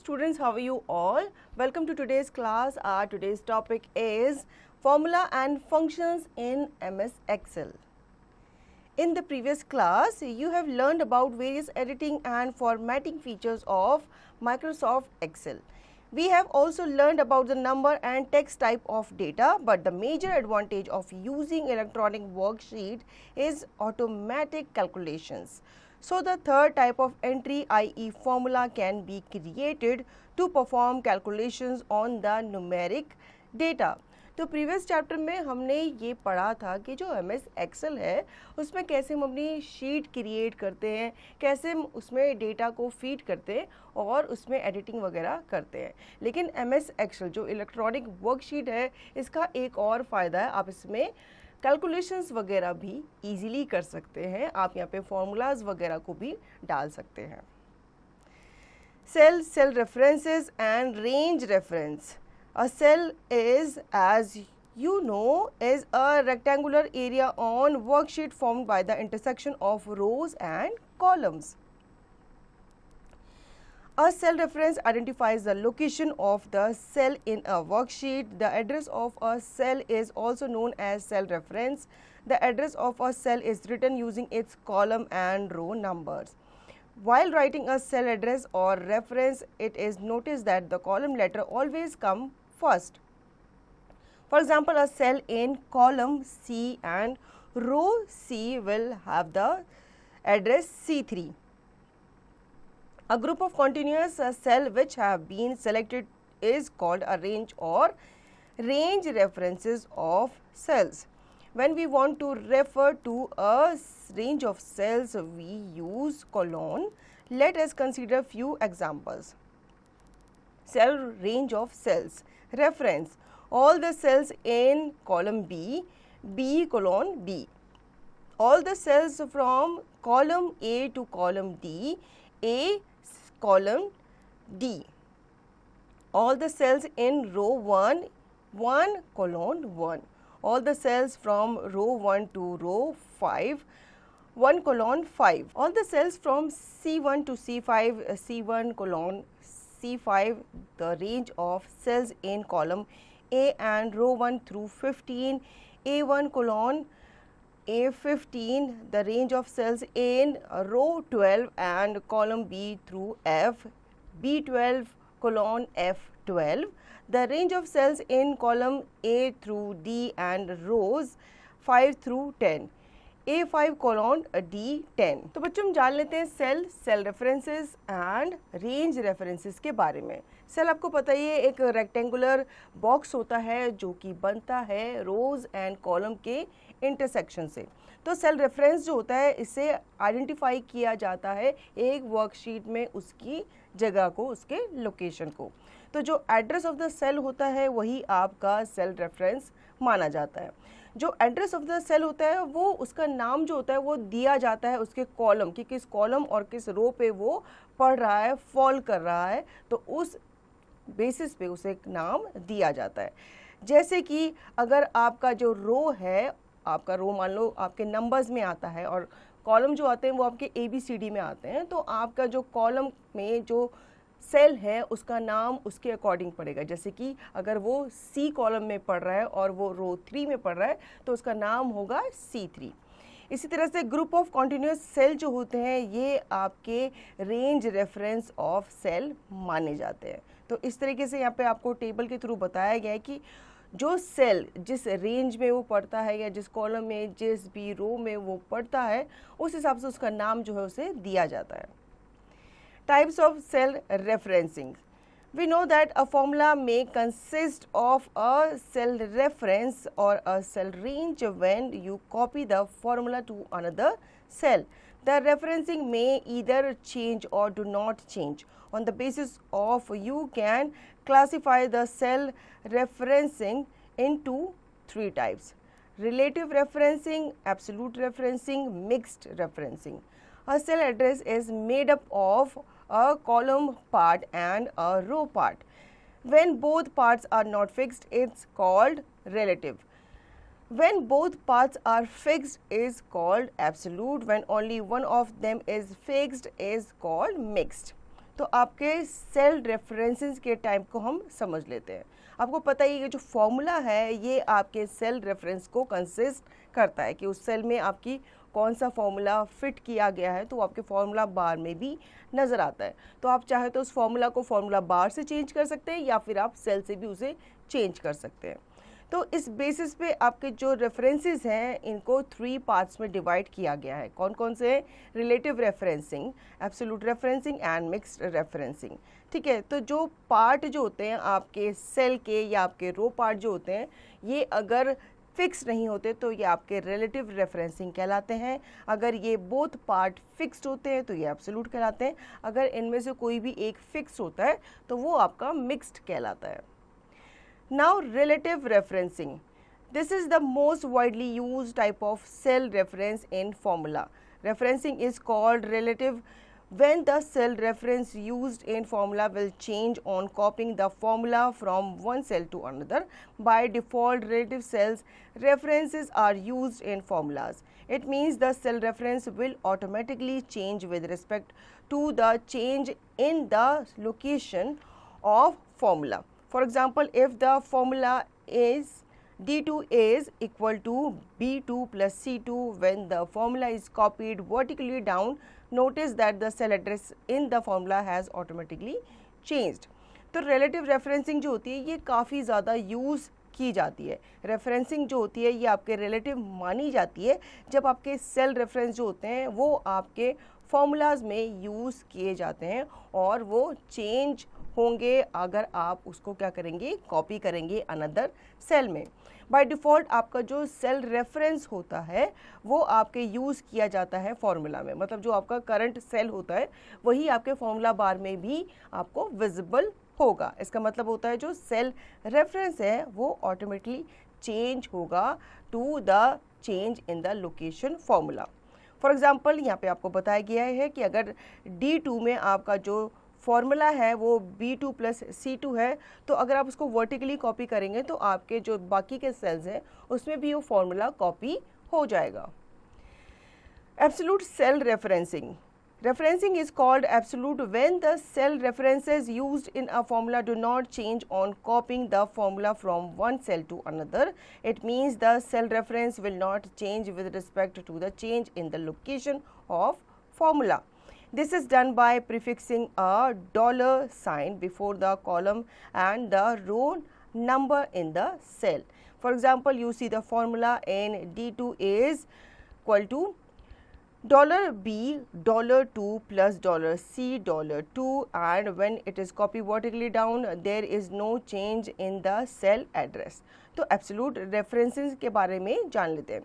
students, how are you all? Welcome to today's class. Our today's topic is formula and functions in MS Excel. In the previous class, you have learned about various editing and formatting features of Microsoft Excel. We have also learned about the number and text type of data, but the major advantage of using electronic worksheet is automatic calculations. So the third type of entry, i.e. formula, can be created to perform calculations on the numeric data. तो previous chapter में हमने ये पढ़ा था कि जो MS Excel है उसमें कैसे हम अपनी शीट क्रिएट करते हैं, कैसे हम उसमें डेटा को फीड करते हैं और उसमें एडिटिंग वगैरह करते हैं. लेकिन MS एक्सेल जो इलेक्ट्रॉनिक वर्कशीट है, इसका एक और फ़ायदा है, आप इसमें कैलकुलेशंस वगैरह भी इजीली कर सकते हैं. आप यहाँ पे फॉर्मूलाज वगैरह को भी डाल सकते हैं. Cell references and range reference. A cell is, as you know, is a rectangular area on worksheet formed by the intersection of rows and columns. A cell reference identifies the location of the cell in a worksheet. The address of a cell is also known as cell reference. The address of a cell is written using its column and row numbers. While writing a cell address or reference, it is noticed that the column letter always comes first. For example, a cell in column C and row C will have the address C3. A group of continuous cells which have been selected is called a range or range references of cells. When we want to refer to a range of cells, we use colon. Let us consider few examples. Cell range of cells. Reference: all the cells in column B, B colon B. All the cells from column A to column D, A column D. All the cells in row 1, 1 colon 1. All the cells from row 1 to row 5, 1 colon 5. All the cells from C1 to C5, C1 colon C5, the range of cells in column A and row 1 through 15, A1 colon A15, the range of cells in row 12 and column B through F, B12 colon F12, the range of cells in column A through D and rows 5 through 10. A5 colon D10. तो बच्चों हम जान लेते हैं cell references and range references के बारे में. Cell आपको पता ही है, एक रेक्टेंगुलर बॉक्स होता है जो कि बनता है रोज एंड कॉलम के इंटरसेक्शन से. तो सेल रेफरेंस जो होता है, इससे आइडेंटिफाई किया जाता है एक वर्कशीट में उसकी जगह को, उसके लोकेशन को. तो जो एड्रेस ऑफ द सेल होता है वही आपका सेल रेफरेंस माना जाता है. जो एड्रेस ऑफ द सेल होता है वो उसका नाम जो होता है वो दिया जाता है उसके कॉलम कि किस कॉलम और किस रो पे वो पढ़ रहा है, फॉल कर रहा है, तो उस बेसिस पे उसे एक नाम दिया जाता है. जैसे कि अगर आपका जो रो है, आपका रो मान लो आपके नंबर्स में आता है और कॉलम जो आते हैं वो आपके ABCD में आते हैं, तो आपका जो कॉलम में जो सेल है उसका नाम उसके अकॉर्डिंग पड़ेगा. जैसे कि अगर वो C कॉलम में पढ़ रहा है और वो रो 3 में पढ़ रहा है तो उसका नाम होगा C3. इसी तरह से ग्रुप ऑफ कॉन्टिन्यूस सेल जो होते हैं ये आपके रेंज रेफरेंस ऑफ सेल माने जाते हैं. तो इस तरीके से यहाँ पे आपको टेबल के थ्रू बताया गया है कि जो सेल जिस रेंज में वो पढ़ता है या जिस कॉलम में, जिस भी रो में वो पढ़ता है, उस हिसाब से उसका नाम जो है उसे दिया जाता है. Types of cell referencing. We know that a formula may consist of a cell reference or a cell range when you copy the formula to another cell. The referencing may either change or do not change. On the basis of, you can classify the cell referencing into 3 types: relative referencing, absolute referencing, mixed referencing. A cell address is made up of a column part and a row part. When both parts are not fixed, it's called relative. When both parts are fixed, is called absolute. When only one of them is fixed, is called mixed. तो आपके cell references के type को हम समझ लेते हैं। आपको पता ही है कि जो फॉर्मूला है ये आपके सेल रेफरेंस को कंसिस्ट करता है कि उस सेल में आपकी कौन सा फॉर्मूला फिट किया गया है, तो वो आपके फॉर्मूला बार में भी नज़र आता है। तो आप चाहे तो उस फॉर्मूला को फॉर्मूला बार से चेंज कर सकते हैं या फिर आप सेल से भी उसे चेंज कर सकते हैं। तो इस बेसिस पे आपके जो रेफरेंसेस हैं इनको 3 पार्ट्स में डिवाइड किया गया है। कौन कौन से? Relative referencing, absolute referencing and mixed referencing. ठीक है, तो जो पार्ट जो होते हैं आपके सेल के या आपके रो पार्ट जो होते हैं, ये अगर फिक्स नहीं होते तो ये आपके रिलेटिव रेफरेंसिंग कहलाते हैं। अगर ये बोथ पार्ट फिक्स्ड होते हैं तो ये एब्सोल्यूट कहलाते हैं। अगर इनमें से कोई भी एक फिक्स होता है तो वो आपका मिक्स्ड कहलाता है। Now relative referencing. This is the most widely used type of cell reference in formula. Referencing is called relative when the cell reference used in formula will change on copying the formula from one cell to another. By default, relative cells references are used in formulas. It means the cell reference will automatically change with respect to the change in the location of formula. For example, if the formula is D2 is equal to B2 plus C2, when the formula is copied vertically down, notice that the cell address in the formula has automatically changed. तो relative referencing जो होती है ये काफ़ी ज़्यादा use की जाती है। रेफरेंसिंग जो होती है ये आपके रिलेटिव मानी जाती है जब आपके सेल रेफरेंस जो होते हैं वो आपके फॉर्मूलाज में यूज़ किए जाते हैं और वो चेंज होंगे अगर आप उसको क्या करेंगे, कॉपी करेंगे अनदर सेल में। बाय डिफ़ॉल्ट आपका जो सेल रेफरेंस होता है वो आपके यूज़ किया जाता है फॉर्मूला में, मतलब जो आपका करंट सेल होता है वही आपके फॉर्मूला बार में भी आपको विजिबल होगा। इसका मतलब होता है जो सेल रेफरेंस है वो ऑटोमेटिकली चेंज होगा to the change in the location formula. For example यहाँ पे आपको बताया गया है कि अगर D2 में आपका जो फॉर्मूला है वो B2 प्लस C2 है, तो अगर आप उसको वर्टिकली कॉपी करेंगे तो आपके जो बाकी के सेल्स हैं उसमें भी वो फॉर्मूला कॉपी हो जाएगा। Absolute cell referencing. Referencing is called absolute when the cell references used in a formula do not change on copying the formula from one cell to another. It means the cell reference will not change with respect to the change in the location of formula. This is done by prefixing a dollar sign before the column and the row number in the cell. For example, you see the formula in D2 is equal to $B $2 plus $C $2, and when it is copied vertically down there is no change in the cell address. तो absolute referencing के बारे में जान लेते हैं।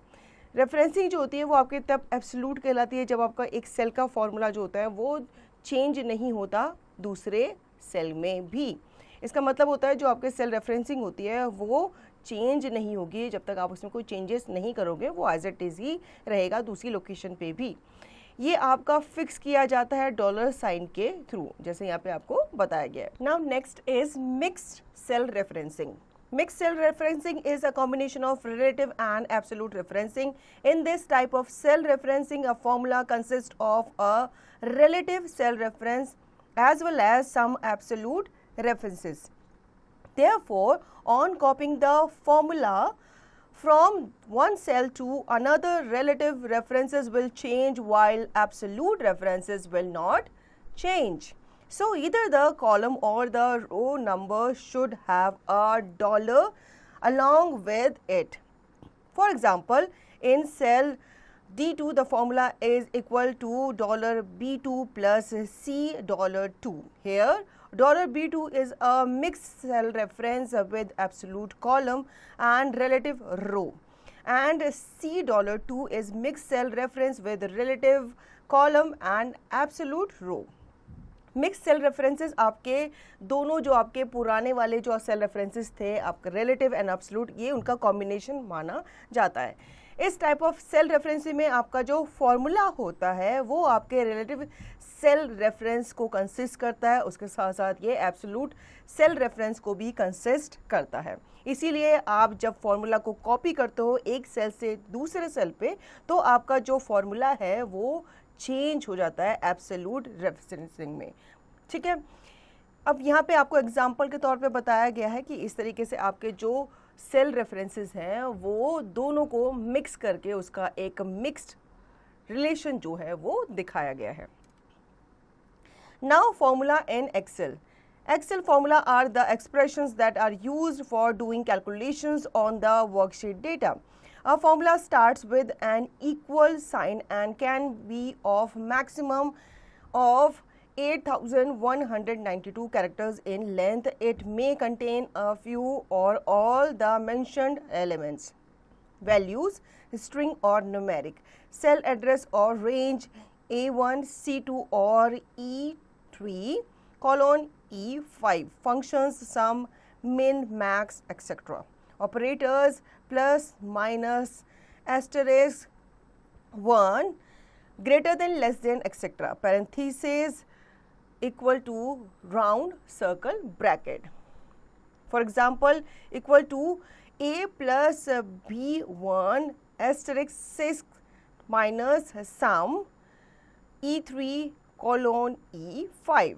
Referencing जो होती है वो आपके तब एब्सोल्यूट कहलाती है जब आपका एक सेल का फॉर्मूला जो होता है वो चेंज नहीं होता दूसरे सेल में भी। इसका मतलब होता है जो आपके सेल रेफरेंसिंग होती है वो चेंज नहीं होगी जब तक आप उसमें कोई चेंजेस नहीं करोगे, वो एज इट इज़ ही रहेगा दूसरी लोकेशन पे भी। ये आपका फिक्स किया जाता है डॉलर साइन के थ्रू, जैसे यहाँ पे आपको बताया गया है। Now next is mixed cell referencing. Mixed cell referencing is a combination of relative and absolute referencing. In this type of cell referencing, a formula consists of a relative cell reference as well as some absolute references. Therefore, on copying the formula from one cell to another, relative references will change while absolute references will not change. So, either the column or the row number should have a dollar along with it. For example, in cell D2, the formula is equal to $B2 plus C $2. Here, $B2 is a mixed cell reference with absolute column and relative row, and C $2 is mixed cell reference with relative column and absolute row. Mix cell references आपके दोनों जो आपके पुराने वाले जो cell references थे आपके relative and absolute, ये उनका कॉम्बिनेशन माना जाता है। इस टाइप ऑफ सेल रेफरेंस में आपका जो फॉर्मूला होता है वो आपके रिलेटिव सेल रेफरेंस को कंसिस्ट करता है, उसके साथ साथ ये एब्सोल्यूट सेल रेफरेंस को भी कंसिस्ट करता है। इसीलिए आप जब फॉर्मूला को कॉपी करते हो एक सेल से दूसरे सेल पे तो आपका जो फॉर्मूला है वो चेंज हो जाता है एब्सोल्यूट रेफरेंसिंग में। ठीक है। अब यहाँ पे आपको एग्जाम्पल के तौर पे बताया गया है कि इस तरीके से आपके जो सेल रेफरेंसेस हैं वो दोनों को मिक्स करके उसका एक मिक्स्ड रिलेशन जो है वो दिखाया गया है। Now formula in Excel. Excel formula are the expressions that are used for doing calculations on the worksheet data. A formula starts with an equal sign and can be of maximum of 8,192 characters in length. It may contain a few or all the mentioned elements, values, string or numeric, cell address or range, A1, C2 or E3, colon E5, functions, sum, min, max, etc. Operators, plus, minus, asterisk, 1, greater than, less than, etc. Parentheses, equal to, round, circle, bracket. For example, equal to A plus B1 asterisk 6 minus sum E3 colon E5.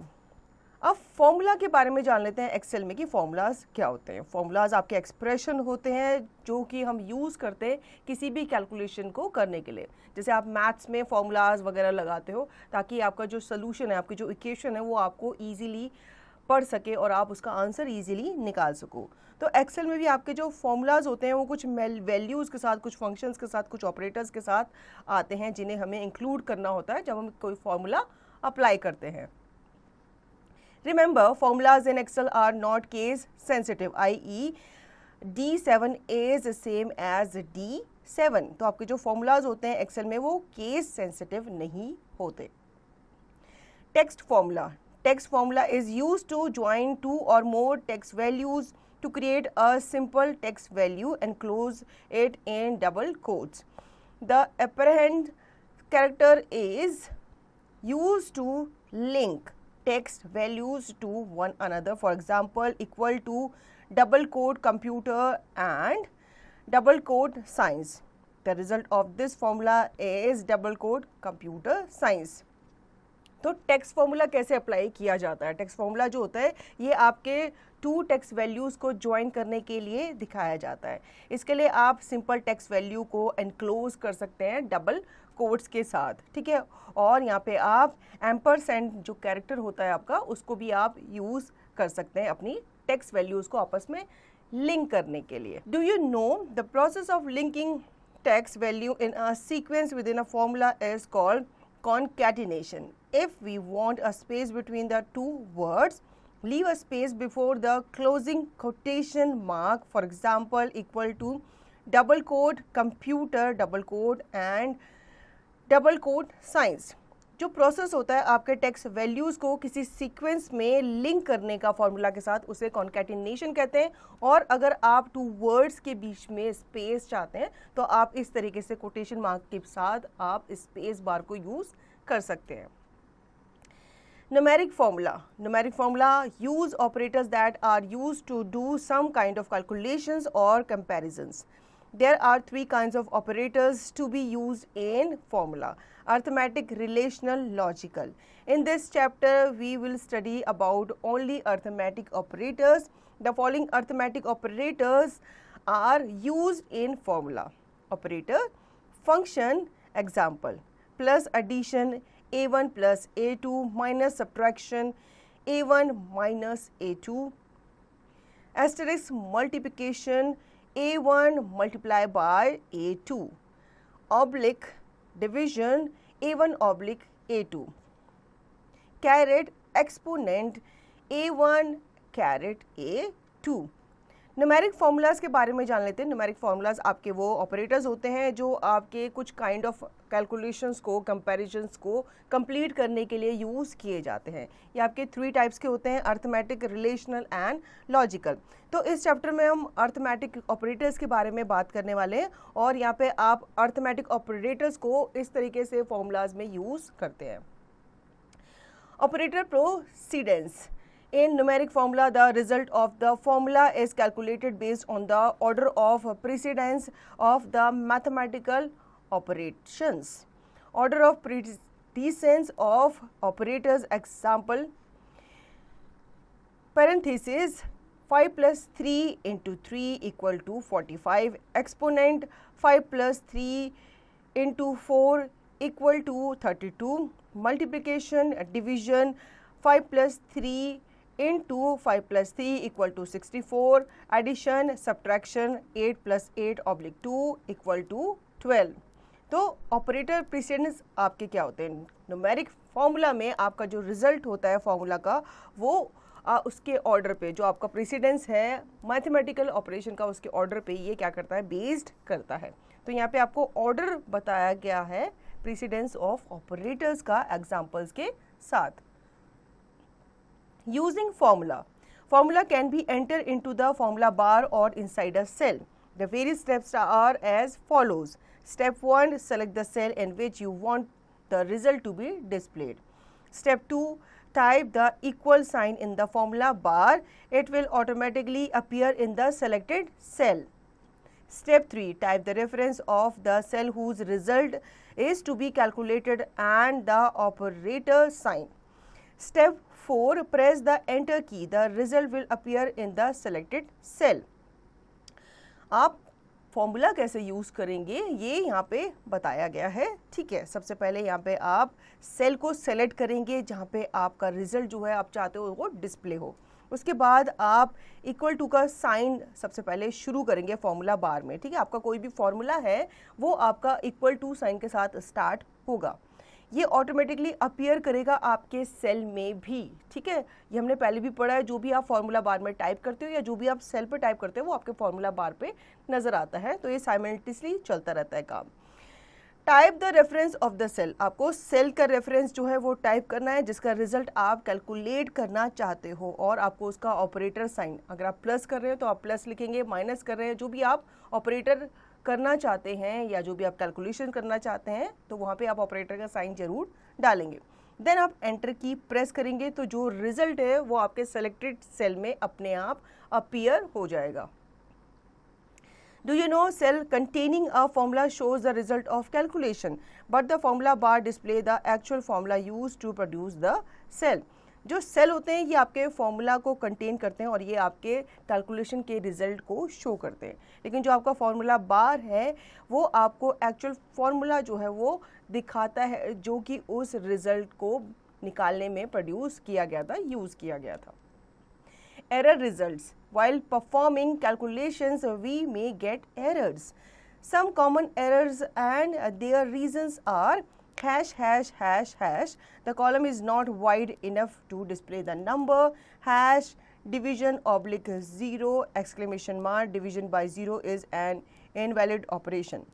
अब formula के बारे में जान लेते हैं Excel में कि formulas क्या होते हैं। फॉर्मूलाज आपके एक्सप्रेशन होते हैं जो कि हम यूज़ करते हैं किसी भी कैलकुलेशन को करने के लिए। जैसे आप मैथ्स में फॉर्मूलाज वगैरह लगाते हो ताकि आपका जो सोल्यूशन है, आपकी जो इक्वेशन है वो आपको ईजीली पढ़ सके और आप उसका आंसर ईजीली निकाल सको। तो एक्सेल में भी आपके जो फॉर्मूलाज होते हैं वो कुछ वैल्यूज़ के साथ, कुछ फंक्शंस के साथ, कुछ ऑपरेटर्स के साथ आते हैं जिन्हें हमें इंक्लूड करना होता है जब हम कोई फॉर्मूला अप्लाई करते हैं। Remember, formulas in Excel are not case sensitive, i.e. D7 is same as D7. तो आपके जो formulas होते हैं Excel में वो case sensitive नहीं होते। Text formula. Text formula is used to join two or more text values to create a simple text value and close it in double quotes. The apparent character is used to link text values to one another. For example, equal to double quote computer and double quote science. The result of this formula is double quote computer science. तो text formula कैसे apply किया जाता है? Text formula जो होता है ये आपके टू टेक्स्ट वैल्यूज़ को ज्वाइन करने के लिए दिखाया जाता है। इसके लिए आप सिंपल टेक्स्ट वैल्यू को एनक्लोज कर सकते हैं डबल कोट्स के साथ, ठीक है। और यहाँ पे आप एम्परसेंड जो कैरेक्टर होता है आपका उसको भी आप यूज़ कर सकते हैं अपनी टेक्स्ट वैल्यूज़ को आपस में लिंक करने के लिए। Do you know the process of linking text value in a sequence with in a formula is called concatenation. If we want a space between the two words, leave a space before the closing quotation mark. For example, equal to double quote computer double quote and double quote science. जो process होता है आपके text values को किसी sequence में link करने का formula के साथ, उसे कॉन्कैटिनेशन कहते हैं। और अगर आप टू वर्ड्स के बीच में स्पेस चाहते हैं तो आप इस तरीके से कोटेशन मार्क के साथ आप स्पेस बार को यूज़ कर सकते हैं। Numeric formula. Numeric formula use operators that are used to do some kind of calculations or comparisons. There are three kinds of operators to be used in formula: arithmetic, relational, logical. In this chapter, we will study about only arithmetic operators. The following arithmetic operators are used in formula: operator, function, example, plus addition, A1 plus A2, minus subtraction, A1 minus A2, asterisk multiplication, A1 multiplied by A2, oblique division, A1 oblique A2, caret exponent, A1 caret A2। Numeric formulas के बारे में जान लेते हैं। Numeric formulas आपके वो operators होते हैं जो आपके कुछ काइंड ऑफ कैलकुलेशंस को, कंपैरिजंस को कंप्लीट करने के लिए यूज़ किए जाते हैं। ये आपके थ्री टाइप्स के होते हैं: अर्थमेटिक, रिलेशनल एंड लॉजिकल। तो इस चैप्टर में हम अर्थमेटिक ऑपरेटर्स के बारे में बात करने वाले हैं और यहाँ पे आप अर्थमेटिक ऑपरेटर्स को इस तरीके से फार्मूलाज में यूज़ करते हैं। Operator प्रोसीडेंस. In numeric formula, the result of the formula is calculated based on the order of precedence of the mathematical operations. Order of precedence of operators, example, parenthesis 5 plus 3 into 3 equal to 45, exponent 5 plus 3 into 4 equal to 32, multiplication, division 5 plus 3 into 5 plus 3 equal to 64, addition, subtraction 8 plus 8 oblique 2 equal to 12. तो operator precedence आपके क्या होते हैं? Numeric formula में आपका जो result होता है फॉर्मूला का वो उसके ऑर्डर पे, जो आपका प्रीसीडेंस है मैथमेटिकल ऑपरेशन का, उसके ऑर्डर पे ये क्या करता है? बेस्ड करता है. तो यहाँ पे आपको ऑर्डर बताया गया है प्रीसीडेंस ऑफ ऑपरेटर्स का एग्जाम्पल्स के साथ. Using formula. Formula can be entered into the formula bar or inside a cell. The various steps are as follows. Step 1, select the cell in which you want the result to be displayed. Step 2, type the equal sign in the formula bar. It will automatically appear in the selected cell. Step 3, type the reference of the cell whose result is to be calculated and the operator sign. Step 4, press the enter key. The result will appear in the selected cell. आप formula कैसे use करेंगे ये यहाँ पे बताया गया है. ठीक है, सबसे पहले यहाँ पे आप सेल को सेलेक्ट करेंगे जहाँ पे आपका रिजल्ट जो है आप चाहते हो वो डिस्प्ले हो. उसके बाद आप इक्वल टू का साइन सबसे पहले शुरू करेंगे फॉर्मूला बार में. ठीक है, आपका कोई भी फॉर्मूला है वो आपका इक्वल टू साइन के साथ स्टार्ट होगा. ये ऑटोमेटिकली अपीयर करेगा आपके सेल में भी. ठीक है, ये हमने पहले भी पढ़ा है. जो भी आप फॉर्मूला बार में टाइप करते हो या जो भी आप सेल पे टाइप करते हो वो आपके फॉर्मूला बार पे नज़र आता है. तो ये साइमल्टेनियसली चलता रहता है काम. Type the reference of the cell. आपको सेल का रेफरेंस जो है वो टाइप करना है जिसका रिजल्ट आप कैलकुलेट करना चाहते हो, और आपको उसका ऑपरेटर साइन, अगर आप प्लस कर रहे हो तो आप प्लस लिखेंगे, माइनस कर रहे हैं जो भी आप ऑपरेटर करना चाहते हैं या जो भी आप कैलकुलेशन करना चाहते हैं तो वहाँ पे आप ऑपरेटर का साइन जरूर डालेंगे. देन आप एंटर की प्रेस करेंगे तो जो रिजल्ट है वो आपके सेलेक्टेड सेल में अपने आप अपीयर हो जाएगा. Do you know cell containing a formula shows the result of calculation, but the formula bar display the actual formula used to produce the cell. जो सेल होते हैं ये आपके फॉर्मूला को कंटेन करते हैं और ये आपके कैलकुलेशन के रिजल्ट को शो करते हैं. लेकिन जो आपका फॉर्मूला बार है वो आपको एक्चुअल फॉर्मूला जो है वो दिखाता है जो कि उस रिजल्ट को निकालने में प्रोड्यूस किया गया था, यूज़ किया गया था. Error results. While performing calculations, we may get errors. Some common errors and their reasons are hash, hash, hash, hash. The column is not wide enough to display the number. Hash, division oblique 0, exclamation mark. Division by 0 is an invalid operation.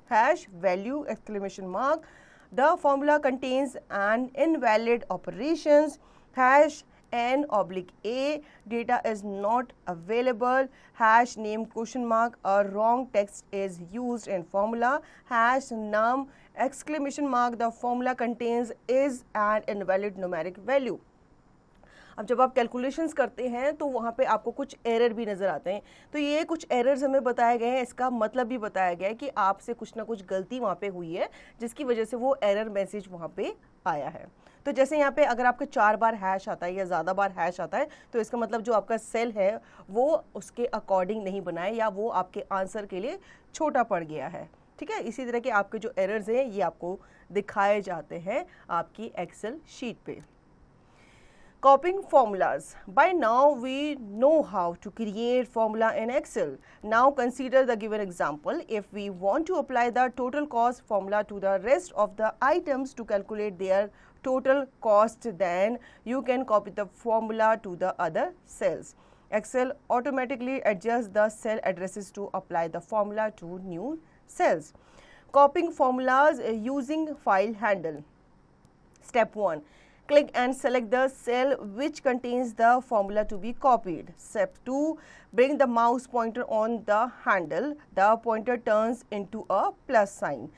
Hash, value, exclamation mark. The formula contains an invalid operations. Hash, n oblique a, data is not available. Hash name question mark, a wrong text is used in formula. Hash num exclamation mark, the formula contains is an invalid numeric value. अब जब आप calculations करते हैं तो वहाँ पे आपको कुछ एरर भी नज़र आते हैं. तो ये कुछ एरर्स हमें बताए गए हैं, इसका मतलब भी बताया गया है कि आपसे कुछ ना कुछ गलती वहाँ पे हुई है जिसकी वजह से वो एरर मैसेज वहाँ पे आया है. तो जैसे यहाँ पे अगर आपका 4 बार हैश आता है या ज़्यादा बार हैश आता है तो इसका मतलब जो आपका सेल है वो उसके अकॉर्डिंग नहीं बना है या वो आपके आंसर के लिए छोटा पड़ गया है. ठीक है, इसी तरह के आपके जो एरर्स हैं ये आपको दिखाए जाते हैं आपकी एक्सेल शीट पे. Copying formulas. By now we know how to create formula in Excel. Now consider the given example. If we want to apply the total cost formula to the rest of the items to calculate their total cost, then you can copy the formula to the other cells. Excel automatically adjusts the cell addresses to apply the formula to new cells. Copying formulas using file handle. Step 1. Click and select the cell which contains the formula to be copied. Step 2. Bring the mouse pointer on the handle. The pointer turns into a plus sign.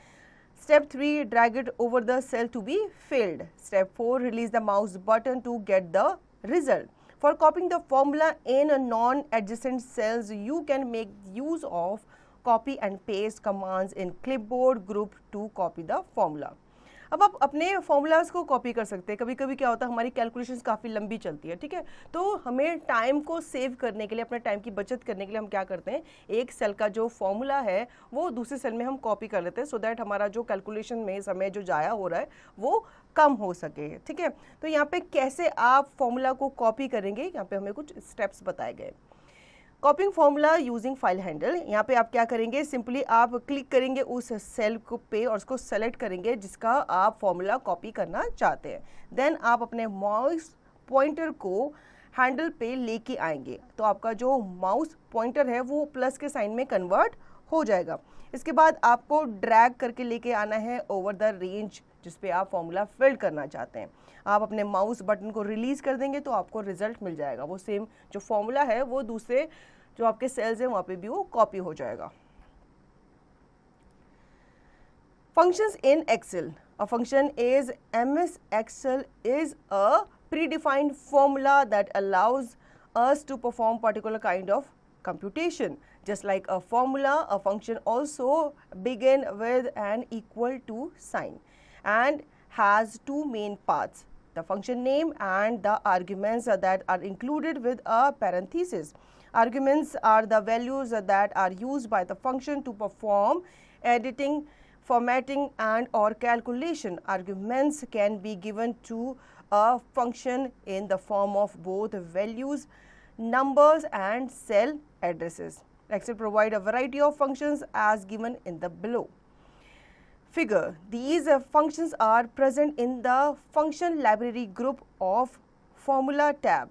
Step 3. Drag it over the cell to be filled. Step 4. Release the mouse button to get the result. For copying the formula in non-adjacent cells, you can make use of copy and paste commands in clipboard group to copy the formula. अब आप अपने formulas को copy कर सकते हैं। कभी कभी क्या होता है, हमारी कैलकुलेशंस काफ़ी लंबी चलती है, ठीक है, तो हमें टाइम को सेव करने के लिए, अपने टाइम की बचत करने के लिए हम क्या करते हैं, एक सेल का जो फॉर्मूला है वो दूसरे सेल में हम कॉपी कर लेते हैं, सो दैट हमारा जो कैलकुलेशन में समय जो जाया हो रहा है वो कम हो सके, ठीक है। तो यहाँ पे कैसे आप फॉर्मूला को कॉपी करेंगे, यहाँ पे हमें कुछ स्टेप्स बताए गए। कॉपिंग फॉर्मूला यूजिंग फाइल हैंडल, यहाँ पे आप क्या करेंगे, सिंपली आप क्लिक करेंगे उस सेल को पे और उसको सेलेक्ट करेंगे जिसका आप फॉर्मूला कॉपी करना चाहते हैं। देन आप अपने माउस पॉइंटर को हैंडल पे लेके आएंगे, तो आपका जो माउस पॉइंटर है वो प्लस के साइन में कन्वर्ट हो जाएगा। इसके बाद आपको ड्रैग करके लेके आना है ओवर द रेंज जिस पे आप फॉर्मूला फिल करना चाहते हैं। आप अपने माउस बटन को रिलीज कर देंगे तो आपको रिजल्ट मिल जाएगा, वो सेम जो फॉर्मूला है वो दूसरे जो आपके सेल्स हैं वहाँ पे भी वो कॉपी हो जाएगा। Functions in Excel. A function is MS Excel is a predefined formula that allows us to perform particular kind of computation. Just like a formula, a function also begin with an equal to sign and has two main parts, the function name and the arguments that are included with a parenthesis. Arguments are the values that are used by the function to perform editing, formatting and or calculation. Arguments can be given to a function in the form of both values, numbers and cell addresses. Excel provides a variety of functions as given in the below figure. These functions are present in the function library group of formula tab.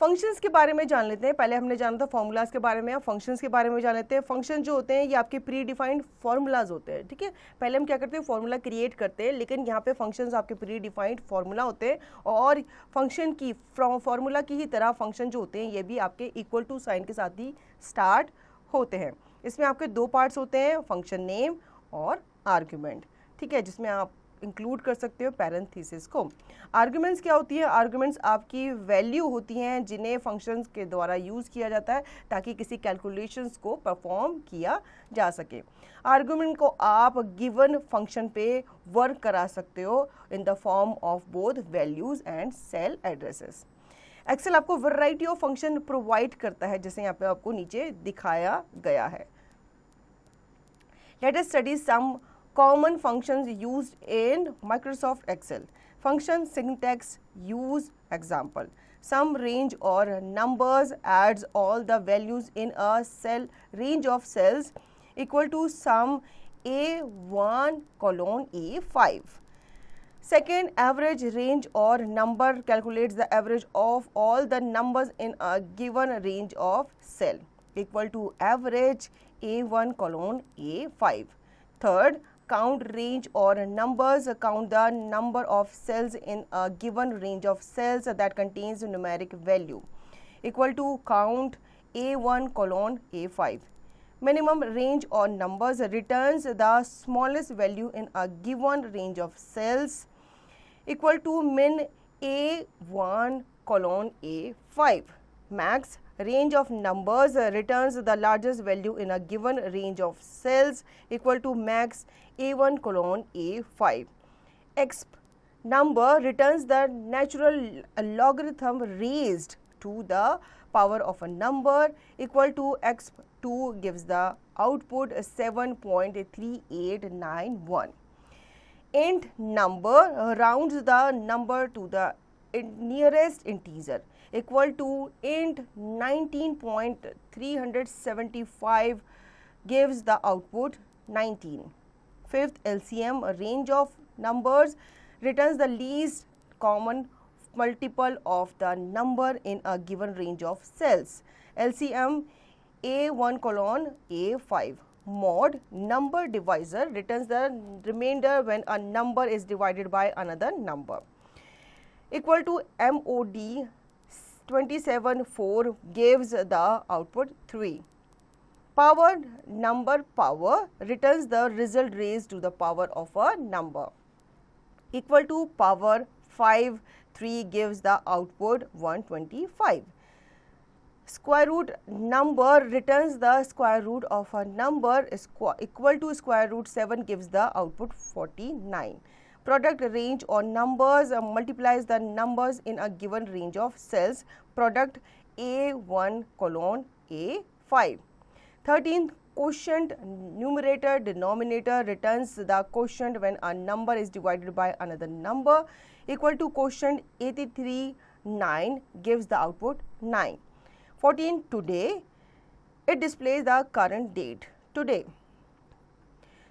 Functions के बारे में जान लेते हैं। पहले हमने जाना था फॉर्मूलाज के बारे में, अब फंक्शंस के बारे में जान लेते हैं। फंक्शन जो होते हैं ये आपके प्री डिफाइंड फार्मूलाज होते हैं, ठीक है। पहले हम क्या करते हैं, फार्मूला क्रिएट करते हैं, लेकिन यहाँ पे फंक्शंस आपके प्री डिफाइंड फार्मूला होते हैं और फंक्शन की फार्मूला की ही तरह फंक्शन जो होते हैं ये भी आपके इक्वल टू साइन के साथ ही स्टार्ट होते हैं। इसमें आपके दो पार्ट्स होते हैं, फंक्शन नेम और आर्ग्यूमेंट, ठीक है, जिसमें आप इंक्लूड कर सकते हो पैरेंथेसिस को। आर्ग्यूमेंट्स क्या होती है, आर्ग्यूमेंट्स आपकी वैल्यू होती हैं जिन्हें फंक्शंस के द्वारा यूज़ किया जाता है ताकि किसी कैलकुलेशंस को परफॉर्म किया जा सके। आर्ग्यूमेंट को आप गिवन फंक्शन पे वर्क करा सकते हो in the form of both values and cell addresses. Excel आपको वैरायटी ऑफ फंक्शन प्रोवाइड करता है, जैसे यहाँ पे आपको नीचे दिखाया गया है। Let us study some common functions used in Microsoft Excel. Function syntax use example. Sum range or numbers adds all the values in a cell range of cells equal to sum A1 colon A5. Second, average range or number calculates the average of all the numbers in a given range of cell equal to average A1 colon A5. Third, count range or numbers, count the number of cells in a given range of cells that contains numeric value equal to count A1 colon A5. Minimum range or numbers returns the smallest value in a given range of cells equal to min A1 colon A5. Max range of numbers returns the largest value in a given range of cells equal to max A1 colon A5. Exp number returns the natural logarithm raised to the power of a number equal to exp2 gives the output 7.3891. Int number rounds the number to the nearest integer equal to int 19.375 gives the output 19. Fifth, LCM range of numbers returns the least common multiple of the number in a given range of cells. LCM A1 colon A5. Mod number divisor returns the remainder when a number is divided by another number equal to MOD 27.4 gives the output 3. Power number power returns the result raised to the power of a number equal to power 5 3 gives the output 125. Square root number returns the square root of a number equal to square root 7 gives the output 49. Product range or numbers multiplies the numbers in a given range of cells. Product A1 colon A5. 13th, quotient numerator denominator returns the quotient when a number is divided by another number equal to quotient 83 9 gives the output 9. 14, today, it displays the current date today.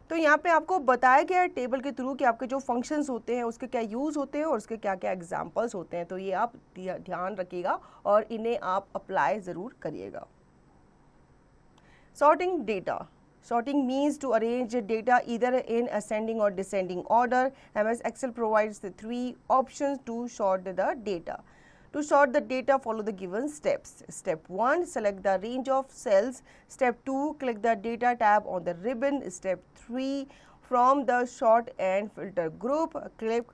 तो यहाँ पे आपको बताया गया है table के through कि आपके जो फंक्शंस होते हैं उसके क्या यूज़ होते हैं और उसके क्या क्या एग्जांपल्स होते हैं, तो ये आप ध्यान रखिएगा और इन्हें आप अप्लाई ज़रूर करिएगा. Sorting data. Sorting means to arrange data either in ascending or descending order. MS Excel provides the 3 options to sort the data. To sort the data, follow the given steps. Step 1, select the range of cells. Step 2, click the data tab on the ribbon. Step 3, from the sort and filter group, click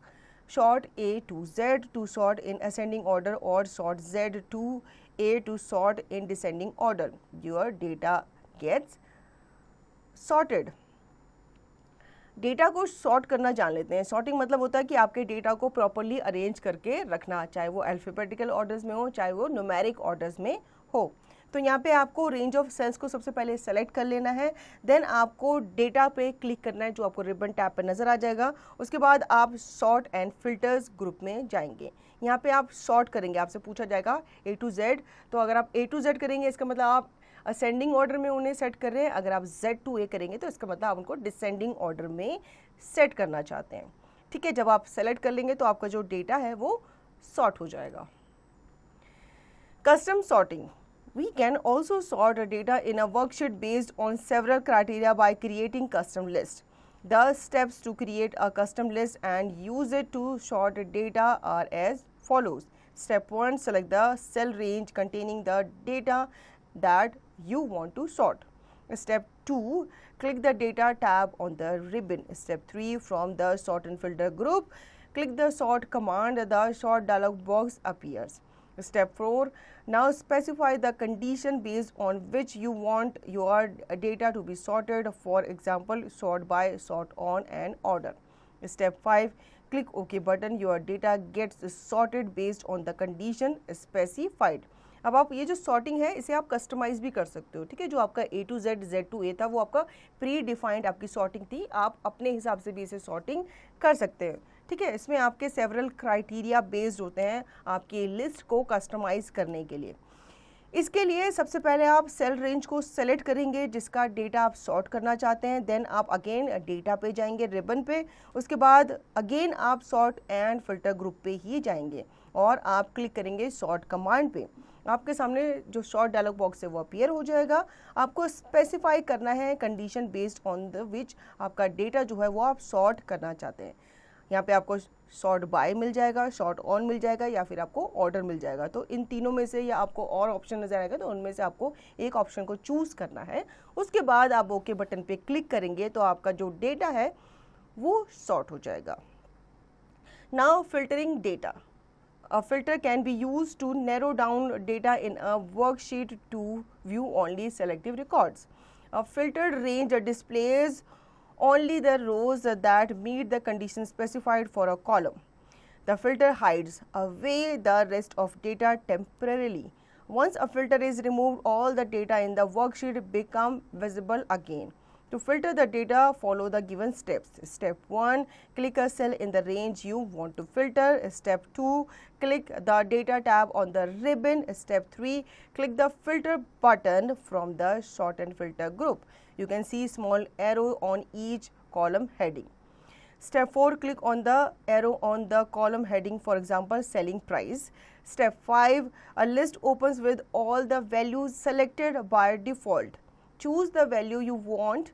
sort A to Z to sort in ascending order or sort Z to A to sort in descending order. Your data gets sorted. Data को sort करना जान लेते हैं. Sorting मतलब होता है कि आपके डेटा को प्रॉपरली अरेंज करके रखना, चाहे वो अल्फ़ाबेटिकल ऑर्डर्स में हो चाहे वो न्यूमेरिक ऑर्डर्स में हो. तो यहाँ पे आपको रेंज ऑफ सेल्स को सबसे पहले सेलेक्ट कर लेना है. देन आपको डेटा पे क्लिक करना है जो आपको रिबन टैब पे नज़र आ जाएगा. उसके बाद आप सॉर्ट एंड फिल्टर्स ग्रुप में जाएंगे. यहाँ पे आप सॉर्ट करेंगे, आपसे पूछा जाएगा A to Z. तो अगर आप A to Z करेंगे इसका मतलब आप असेंडिंग ऑर्डर में उन्हें सेट कर रहे हैं. अगर आप Z to A करेंगे तो इसका मतलब आप उनको डिसेंडिंग ऑर्डर में सेट करना चाहते हैं. ठीक है, जब आप सेलेक्ट कर लेंगे तो आपका जो डेटा है वो सॉर्ट हो जाएगा. Custom sorting. We can also sort data in a worksheet based on several criteria by creating custom lists. The steps to create a custom list and use it to sort data are as follows. Step 1, select the cell range containing the data that you want to sort. Step 2, click the data tab on the ribbon. Step 3, from the sort and filter group, click the sort command. The sort dialog box appears. Step 4, now specify the condition based on which you want your data to be sorted. For example, sort by, sort on and order. Step 5, click OK button. Your data gets sorted based on the condition specified. अब आप ये जो sorting है इसे आप customise भी कर सकते हो. ठीक है, जो आपका A to Z, Z to A था वो आपका प्री डिफाइंड आपकी सॉर्टिंग थी. आप अपने हिसाब से भी इसे सॉर्टिंग कर सकते हैं. ठीक है, इसमें आपके सेवरल क्राइटेरिया बेस्ड होते हैं आपकी लिस्ट को कस्टमाइज़ करने के लिए. इसके लिए सबसे पहले आप सेल रेंज को सेलेक्ट करेंगे जिसका डेटा आप सॉर्ट करना चाहते हैं. देन आप अगेन डेटा पे जाएंगे रिबन पे. उसके बाद अगेन आप सॉर्ट एंड फिल्टर ग्रुप पे ही जाएंगे और आप क्लिक करेंगे सॉर्ट कमांड पे. आपके सामने जो सॉर्ट डायलॉग बॉक्स है वो अपीयर हो जाएगा. आपको स्पेसिफाई करना है condition based on the which आपका डेटा जो है वो आप सॉर्ट करना चाहते हैं. यहाँ पे आपको सॉर्ट बाय मिल जाएगा, सॉर्ट ऑन मिल जाएगा या फिर आपको ऑर्डर मिल जाएगा. तो इन तीनों में से या आपको और ऑप्शन नजर आएगा तो उनमें से आपको एक ऑप्शन को चूज़ करना है. उसके बाद आप ओके बटन पे क्लिक करेंगे तो आपका जो डेटा है वो सॉर्ट हो जाएगा. Now filtering data. A filter can be used to narrow down data in a worksheet to view only selective records. A filtered range displays only the rows that meet the conditions specified for a column. The filter hides away the rest of data temporarily. Once a filter is removed, all the data in the worksheet become visible again. To filter the data, follow the given steps. Step 1, click a cell in the range you want to filter. Step 2, click the data tab on the ribbon. Step 3, click the filter button from the sort and filter group. You can see small arrow on each column heading. Step 4, click on the arrow on the column heading, for example, selling price. Step 5, a list opens with all the values selected by default. Choose the value you want,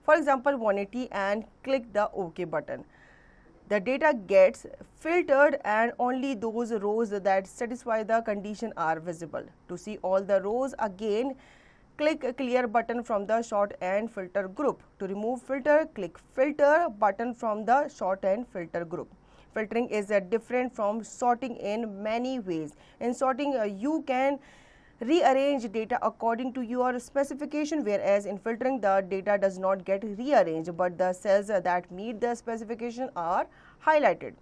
for example 180, and click the OK button. The data gets filtered and only those rows that satisfy the condition are visible. To see all the rows, again click clear button from the sort and filter group. To remove filter, click filter button from the sort and filter group. Filtering is different from sorting in many ways. In sorting, you can rearrange data according to your specification, whereas in filtering the data does not get rearranged but the cells that meet the specification are highlighted.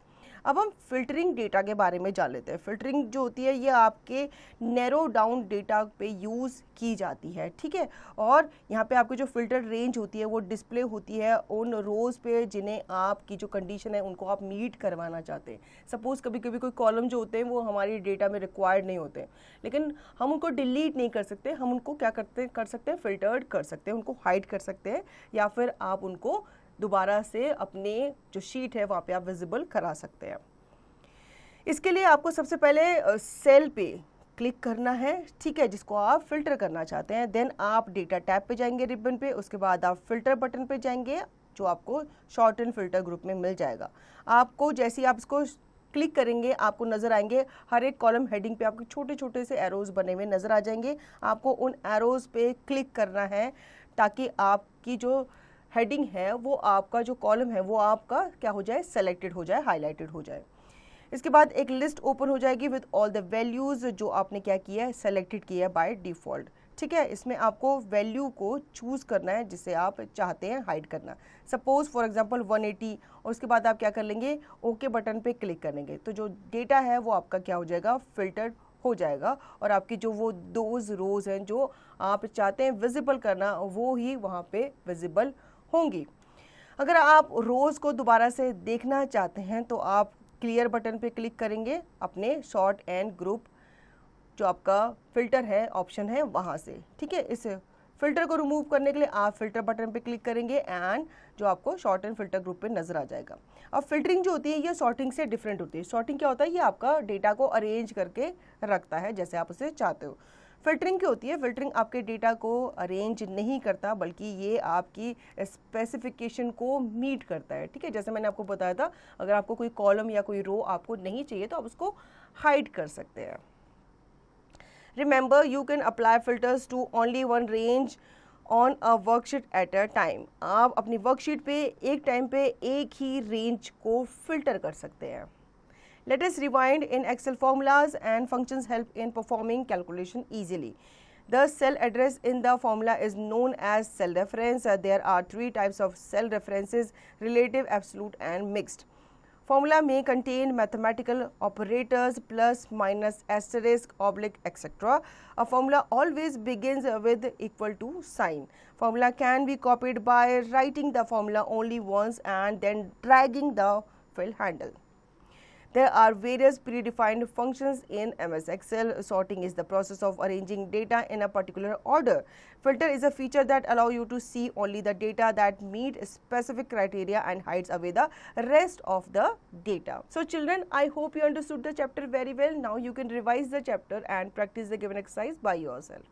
अब हम filtering data के बारे में जान लेते हैं। Filtering जो होती है ये आपके नैरो डाउन डेटा पे यूज़ की जाती है, ठीक है। और यहाँ पे आपकी जो फिल्टर रेंज होती है वो डिस्प्ले होती है उन रोज़ पे जिन्हें आपकी जो कंडीशन है उनको आप मीट करवाना चाहते हैं। सपोज़ कभी कभी कोई कॉलम जो होते हैं वो हमारी डेटा में रिक्वायर्ड नहीं होते, लेकिन हम उनको डिलीट नहीं कर सकते, हम उनको क्या कर सकते हैं, फिल्टर्ड कर सकते हैं, उनको हाइड कर सकते हैं, या फिर आप उनको दोबारा से अपने जो शीट है वहाँ पे आप विजिबल करा सकते हैं। इसके लिए आपको सबसे पहले सेल पे क्लिक करना है, ठीक है, जिसको आप फिल्टर करना चाहते हैं। देन आप डेटा टैब पे जाएंगे रिबन पे, उसके बाद आप फिल्टर बटन पे जाएंगे जो आपको शॉर्ट एंड फिल्टर ग्रुप में मिल जाएगा। आपको जैसे ही आप इसको क्लिक करेंगे आपको नज़र आएंगे हर एक कॉलम हेडिंग पे आपके छोटे छोटे से एरोज बने हुए नज़र आ जाएंगे। आपको उन एरोज पे क्लिक करना है ताकि आपकी जो हेडिंग है वो आपका जो कॉलम है वो आपका क्या हो जाए, सेलेक्टेड हो जाए, हाईलाइटेड हो जाए। इसके बाद एक लिस्ट ओपन हो जाएगी विद ऑल द वैल्यूज़ जो आपने क्या किया है, सेलेक्टेड किया है बाय डिफ़ॉल्ट, ठीक है। इसमें आपको वैल्यू को चूज़ करना है जिसे आप चाहते हैं हाइड करना। सपोज़ फॉर एग्जांपल 180, और उसके बाद आप क्या कर लेंगे, ओके बटन पे क्लिक करेंगे तो जो डेटा है वो आपका क्या हो जाएगा, फिल्टर्ड हो जाएगा, और आपकी जो वो दोज रोज़ हैं जो आप चाहते हैं विजिबल करना वो ही वहाँ पे विजिबल होंगी। अगर आप रोज़ को दोबारा से देखना चाहते हैं तो आप क्लियर बटन पे क्लिक करेंगे अपने शॉर्ट एंड ग्रुप जो आपका फिल्टर है ऑप्शन है वहाँ से, ठीक है। इस फिल्टर को रिमूव करने के लिए आप फिल्टर बटन पे क्लिक करेंगे एंड जो आपको शॉर्ट एंड फिल्टर ग्रुप पे नज़र आ जाएगा। अब फिल्टरिंग जो होती है ये सॉर्टिंग से डिफरेंट होती है। सॉर्टिंग क्या होता है, ये आपका डेटा को अरेंज करके रखता है जैसे आप उसे चाहते हो। फिल्टरिंग क्या होती है, फिल्टरिंग आपके डेटा को अरेंज नहीं करता बल्कि ये आपकी स्पेसिफिकेशन को मीट करता है, ठीक है। जैसे मैंने आपको बताया था अगर आपको कोई कॉलम या कोई रो आपको नहीं चाहिए तो आप उसको हाइड कर सकते हैं। Remember you can apply filters to only one range on a worksheet at a time. आप अपनी वर्कशीट पे एक टाइम पे एक ही रेंज को फिल्टर कर सकते हैं। Let us rewind. In Excel, formulas and functions help in performing calculation easily. The cell address in the formula is known as cell reference. There are three types of cell references: relative, absolute and mixed. Formula may contain mathematical operators, plus, minus, asterisk, oblique, etc. A formula always begins with equal to sign. Formula can be copied by writing the formula only once and then dragging the fill handle. There are various predefined functions in MS Excel. Sorting is the process of arranging data in a particular order. Filter is a feature that allows you to see only the data that meet specific criteria and hides away the rest of the data. So children, I hope you understood the chapter very well. Now you can revise the chapter and practice the given exercise by yourself.